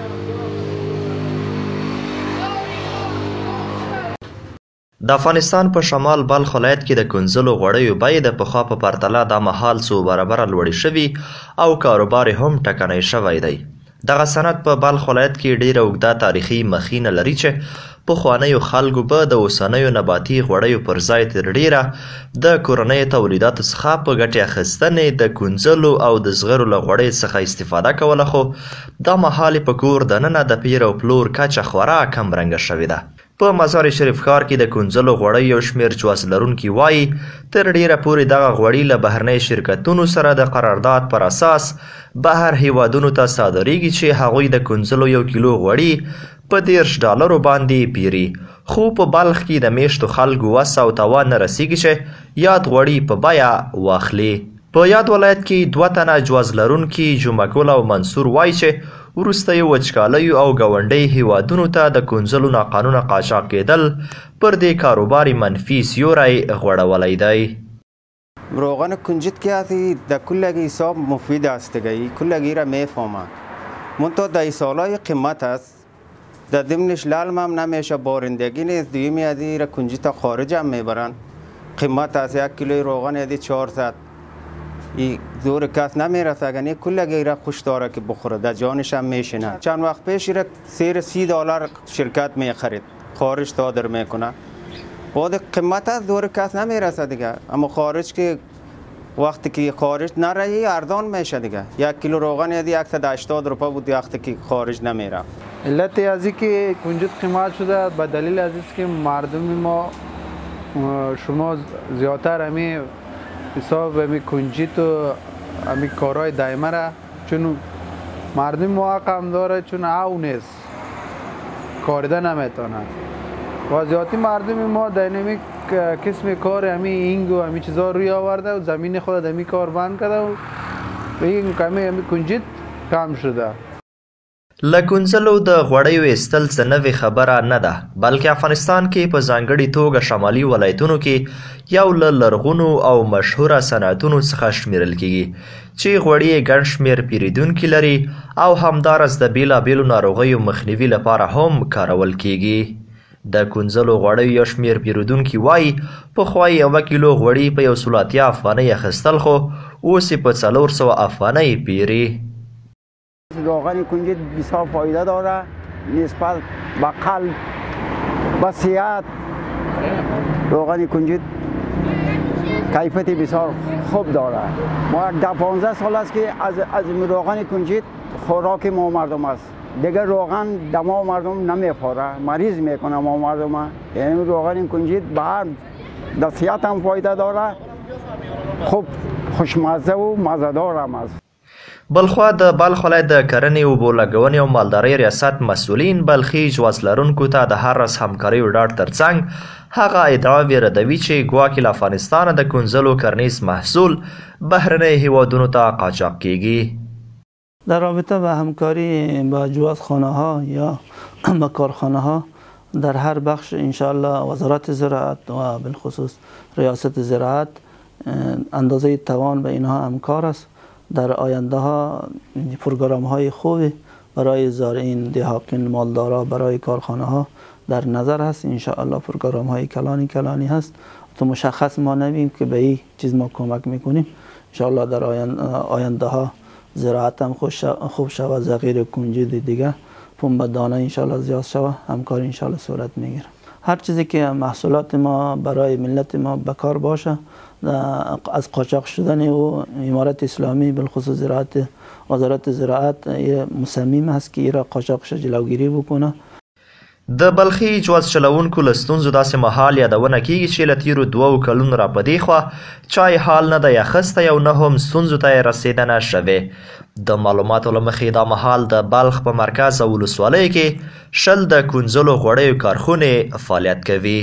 د افغانستان په شمال بلخ ولایت کې د کنځلو غوړیو بیې د پخوا په پرتله دا مهال څو برابره لوړې شوي او کاروبار هم ټکنی شوی دی. دغه صنعت په بلخ ولایت کې ډیره اوږده تاریخي مخینه لري چې پخوانیو خلکو به د اوسنیو نباتي غوړیو پر ځای تر ډیره د کورنیو تولیداتو څخه په ګټې اخیستنې د کنځلو او د زغرو له غوړیو څخه استفاده کوله، خو دا مهال په کور دننه د پیر او پلور کچه خورا کم رنګه شوې ده. په مزار شریف ښار کې د کنځلو غوړیو یو شمېر جواز لرونکي وایي تر ډیره پورې دغه غوړي له بهرنۍ شرکتونو سره د قرارداد پر اساس بهر هیوادونو ته صادریږي چې هغوی د کنځلو 1 کیلو غوړي په $10 باندې پیري، خو په بلخ کې د میشتو خلکو وس او توان نه رسیږي چې یاد غوړي په بیه واخلي. په یاد ولایت کې 2 تنه جواز لرونکي جمعګل او منصور وایي چې وروسته یې وچکالیو او ګاونډي هیوادونو ته د کنځلو ناقانونه قاچاق کېدل پر دې کاروبار منفی سیوری غوړولی دی. روغن کنجد که هستی در کلگی حساب مفید هستگی، کلگی را میفهمم منتها در سالهای قیمت است، در ضمنش لالم هم نمیشه، بارندگی نیست، دویمی ازی را کنجد تا خارج هم میبرن، قیمت است 1 کیلوی روغن ازی 400 زور کس نمیرسه، اگه کلگی را خوش داره که بخوره، در جانش هم میشینه. چند وقت پیش را سیر $30 شرکت میخرید، خارج صادر میکنه، بعد قیمت از زور کس نمیرسه دیگه. اما خارج که وقتی که خارج نره ارزان میشه دیگه. 1 کیلو روغن یادی 180 روپیه بود وقتی که خارج نمیره. علت ازی که کنجد قیمت شده به دلیل از که مردم ما شما زیادتر همی حساب همی کنجد و همی کارهای دائمه را، چون مردم ما کم داره، چون او نیست کارده نمیتونه و زیادی مردم ما دینامیک قسم کار همی اینگ و همی چیزا روی آورده و زمین خود همی کار بند کرده و این همی کنجد کم شده. له کنځلو د غوړیو ایستل څه نوې خبره نه ده، بلکې افغانستان کې په ځانګړې توګه شمالي ولایتونو کې یو له لرغونو او مشهوره صنعتونو څخه شمیرل کیږي چې غوړي یې ګڼ شمېر پیریدونکي لري او همداراز د بیلابیلو ناروغیو مخنیوي لپاره هم کارول کیږي. د کنځلو غوړیو یو شمېر پیرودونکي وایي پخوا 1 کیلو غوړي په 180 افغانۍ اخیستل، خو اوس یې په 400 افغانۍ پیري. روغن کنجد بسیار فایده داره نسبت به قلب و صحت. روغن کنجد کیفیت بسیار خوب داره. ما 10-15 سال است که از روغن کنجد خوراک ما مردم است. دیگر روغن دما مردم نمیخوره، مریض میکنه ما مردم. یعنی روغن کنجد به در صحت هم فایده داره، خوب خوشمزه و مزه‌دار هم است. بلخوا د بلخ ولایت د کرنې، اوبو لګونې او مالدارۍ ریاست مسؤلین بلخي جواز لرونکو ته د هر رس همکاریو ډاډ ترڅنګ هغه ادعاوې ردوي چې ګواکې له افغانستانه د کنځلو کرنیز محصول بهرنۍ هیوادونو ته قاچاق کیږي. در رابطه با همکاری با جوازخانه ها یا با کارخانه ها در هر بخش انشاءالله وزارت زراعت و بالخصوص ریاست زراعت اندازه توان به اینها همکار است. در آینده ها پروگرام های خوبی برای زارعین، دهقان، مالدارا، برای کارخانه ها در نظر هست. انشاءالله پروگرام های کلانی هست، تو مشخص ما نمیم که به این چیز ما کمک میکنیم. انشاءالله در آینده ها زراعت هم خوب شود، زغیر کنجد دیگه پنبه دانه انشاءالله زیاد شود، همکار انشاءالله صورت میگیره. هر چیزی که محصولات ما برای ملت ما بکار باشه، از قاچاق شدن و امارت اسلامی بالخصوص زراعت، وزارت زراعت مصمم هست که ایرا قاچاقش جلوگیری بکنه. د بلخي جواز چلوونکو له ستونزو داسې مهال یادونه کیږي چې له تیرو 2 کلونو را په دې خوا چا یې حال نه دی اخیستی او نه هم ستونزو ته یې رسېدنه شوې. د معلوماتو له مخې دا مهال د بلخ په مرکز او ولسوالیو کې 20 د کنځلو غوړیو کارخونې فعالیت کوي.